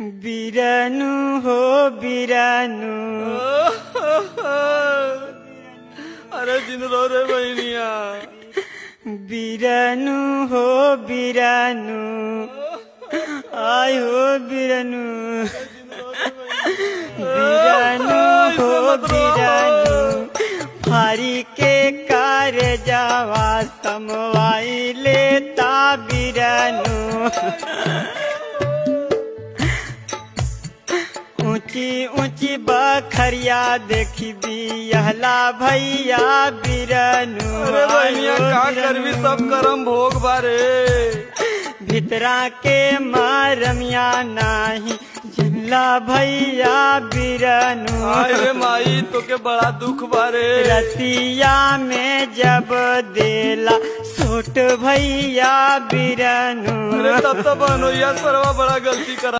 बिरनु हो बिरनु। अरे जिन रो रे बहनिया। बिरनु हो बिरनु, आय हो बिरनु। बिरनु हो बिरनु, फारी के कार जावा समवाई लेता बिरनु। ऊंची ऊंची बखरिया देखी बिहला भैया बिरनु। अरे बहनिया का करबी सब करम भोग बारे। भितरा के मारमिया नाही जिला भैया बिरनु। अरे माई तो के बड़ा दुख बारे। रतिया में जब देला सूट भैया बिरनु। अरे तब तो बनोया सरवा बड़ा गलती करा।